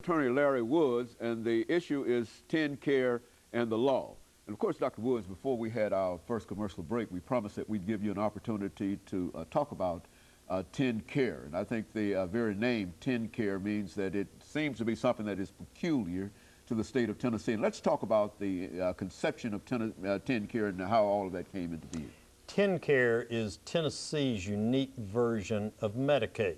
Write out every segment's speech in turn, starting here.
Attorney Larry Woods, and the issue is TnCare and the law. And of course, Dr. Woods, before we had our first commercial break, we promised that we'd give you an opportunity to talk about TnCare. And I think the very name TnCare means that it seems to be something that is peculiar to the state of Tennessee. And let's talk about the conception of TnCare and how all of that came into being. TnCare is Tennessee's unique version of Medicaid.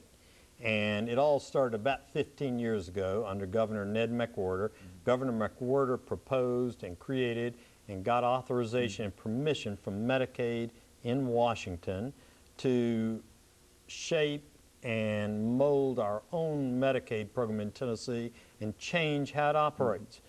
And it all started about 15 years ago under Governor Ned McWhorter. Governor McWhorter proposed and created and got authorization and permission from Medicaid in Washington to shape and mold our own Medicaid program in Tennessee and change how it operates.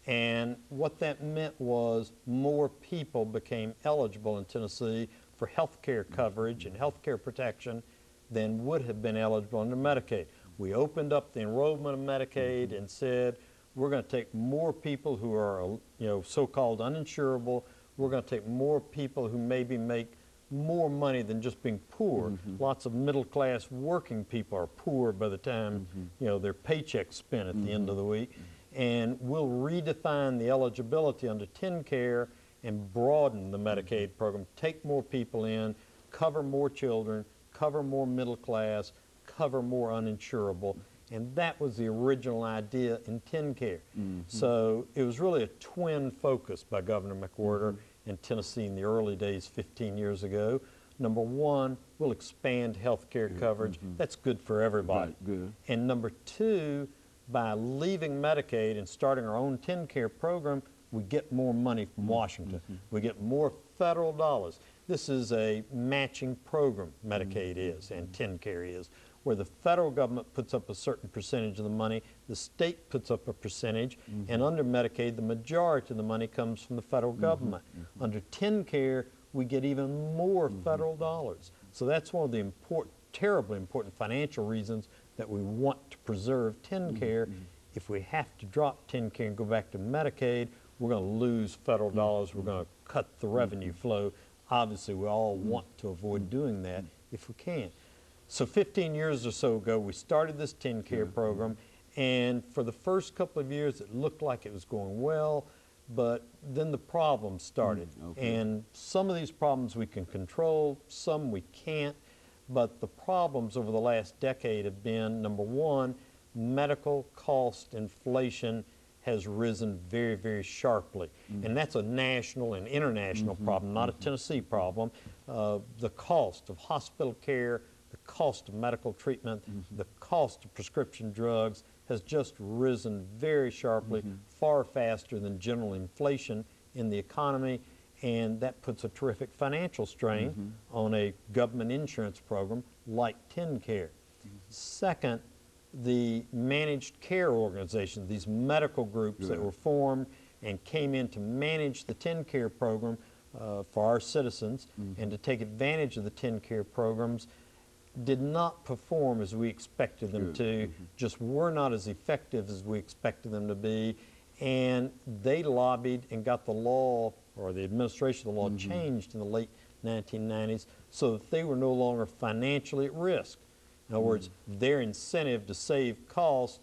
And what that meant was more people became eligible in Tennessee for health care coverage and health care protection than would have been eligible under Medicaid. We opened up the enrollment of Medicaid and said, we're going to take more people who are, so-called uninsurable. We're going to take more people who maybe make more money than just being poor. Lots of middle-class working people are poor by the time, their paycheck's spent at the end of the week. And we'll redefine the eligibility under TnCare and broaden the Medicaid program, take more people in, cover more children, cover more middle class, cover more uninsurable. And that was the original idea in TnCare. So it was really a twin focus by Governor McWhorter in Tennessee in the early days 15 years ago. Number one, we'll expand health care coverage. That's good for everybody. Right, good. And number two, by leaving Medicaid and starting our own TnCare program, we get more money from Washington. We get more federal dollars. This is a matching program, Medicaid is, and TnCare is, where the federal government puts up a certain percentage of the money, the state puts up a percentage, and under Medicaid, the majority of the money comes from the federal government. Under TnCare, we get even more federal dollars. So that's one of the terribly important financial reasons that we want to preserve TnCare. If we have to drop TnCare and go back to Medicaid, we're going to lose federal dollars. We're going to cut the revenue flow. Obviously, we all want to avoid doing that if we can. So 15 years or so ago, we started this TnCare program, and for the first couple of years, it looked like it was going well, but then the problems started. And some of these problems we can control, some we can't, but the problems over the last decade have been, number one, medical cost inflation has risen very, very sharply. And that's a national and international problem, not a Tennessee problem. The cost of hospital care, the cost of medical treatment, the cost of prescription drugs has just risen very sharply, far faster than general inflation in the economy, and that puts a terrific financial strain on a government insurance program like TnCare. Second, the managed care organizations, these medical groups that were formed and came in to manage the TnCare program for our citizens and to take advantage of the TnCare programs, did not perform as we expected them to, just were not as effective as we expected them to be, and they lobbied and got the law, or the administration of the law, changed in the late 1990s so that they were no longer financially at risk. In other words, their incentive to save costs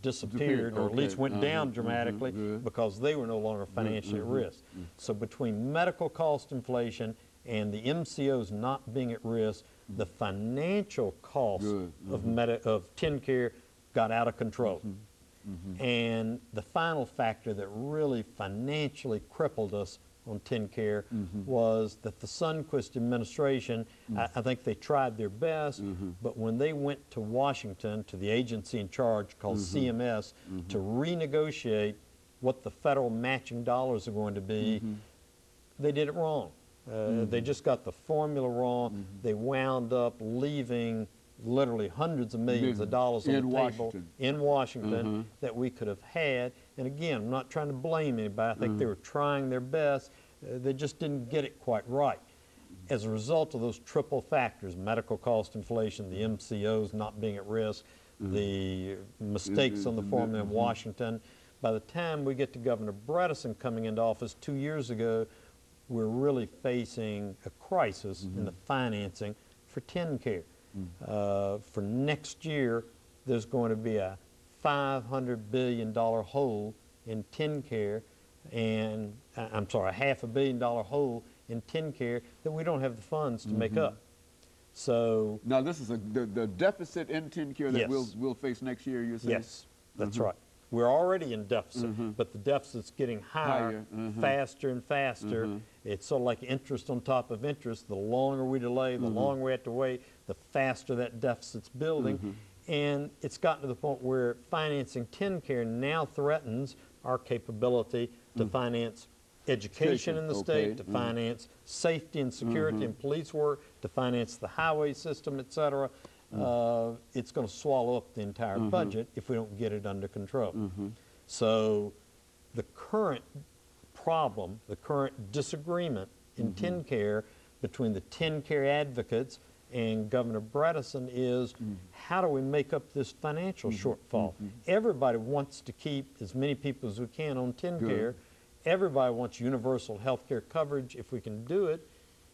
disappeared, or at least went down dramatically because they were no longer financially at risk. So between medical cost inflation and the MCOs not being at risk, the financial cost of TnCare got out of control. And the final factor that really financially crippled us on TnCare was that the Sundquist administration, I think they tried their best, but when they went to Washington, to the agency in charge called CMS, to renegotiate what the federal matching dollars are going to be, they did it wrong. They just got the formula wrong. They wound up leaving literally hundreds of millions of dollars on the table in Washington that we could have had. And again, I'm not trying to blame anybody. I think they were trying their best. They just didn't get it quite right. As a result of those triple factors, medical cost inflation, the MCOs not being at risk, the mistakes on the formula in Washington, by the time we get to Governor Bredesen coming into office 2 years ago, we're really facing a crisis in the financing for TnCare. For next year, there's going to be a $500 billion hole in TnCare, and I'm sorry, a $500 million hole in TnCare that we don't have the funds to make up. So now this is the deficit in TnCare that yes. we'll face next year, you're saying? Yes, that's right. We're already in deficit, but the deficit's getting higher, faster and faster. It's sort of like interest on top of interest. The longer we delay, the longer we have to wait, the faster that deficit's building. And it's gotten to the point where financing TnCare now threatens our capability to finance education in the state, to finance safety and security and police work, to finance the highway system, et cetera. It's going to swallow up the entire budget if we don't get it under control. So the current problem, the current disagreement in TnCare between the TnCare advocates and Governor Bredesen is how do we make up this financial shortfall? Everybody wants to keep as many people as we can on TnCare. Everybody wants universal health care coverage if we can do it.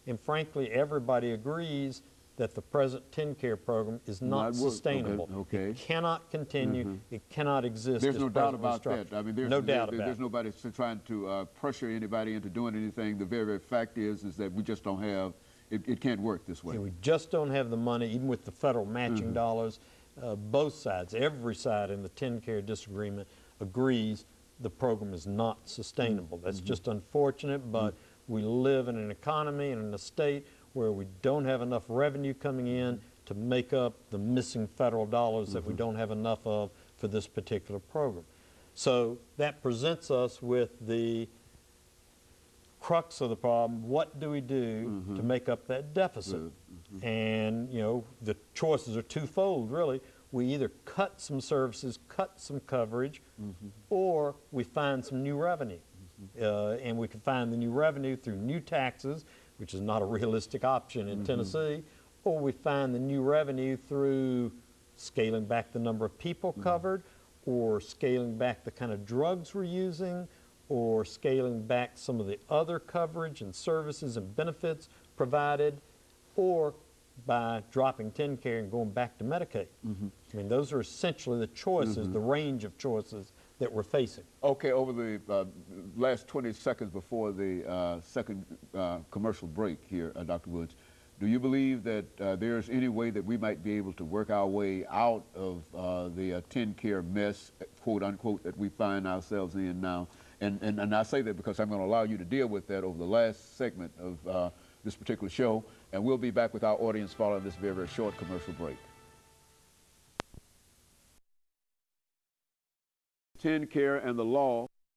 And frankly, everybody agrees that the present TnCare program is not sustainable. It cannot continue. It cannot exist. There's no doubt about that. I mean, there's no doubt about it. There's nobody trying to pressure anybody into doing anything. The very fact is that we just don't have, it can't work this way. Yeah, we just don't have the money, even with the federal matching dollars. Both sides, every side in the TnCare disagreement agrees the program is not sustainable. That's just unfortunate, but we live in an economy and in a state where we don't have enough revenue coming in to make up the missing federal dollars that we don't have enough of for this particular program. So that presents us with the crux of the problem. What do we do to make up that deficit? And, you know, the choices are twofold, really. We either cut some services, cut some coverage, or we find some new revenue. And we can find the new revenue through new taxes, which is not a realistic option in Tennessee, or we find the new revenue through scaling back the number of people covered, or scaling back the kind of drugs we're using, or scaling back some of the other coverage and services and benefits provided, or by dropping TnCare and going back to Medicaid. I mean, those are essentially the choices, the range of choices that we're facing. Okay, over the last 20 seconds before the second commercial break here, Dr. Woods, do you believe that there's any way that we might be able to work our way out of the TnCare mess, quote unquote, that we find ourselves in now? And I say that because I'm going to allow you to deal with that over the last segment of this particular show, and we'll be back with our audience following this very short commercial break. TnCare and the law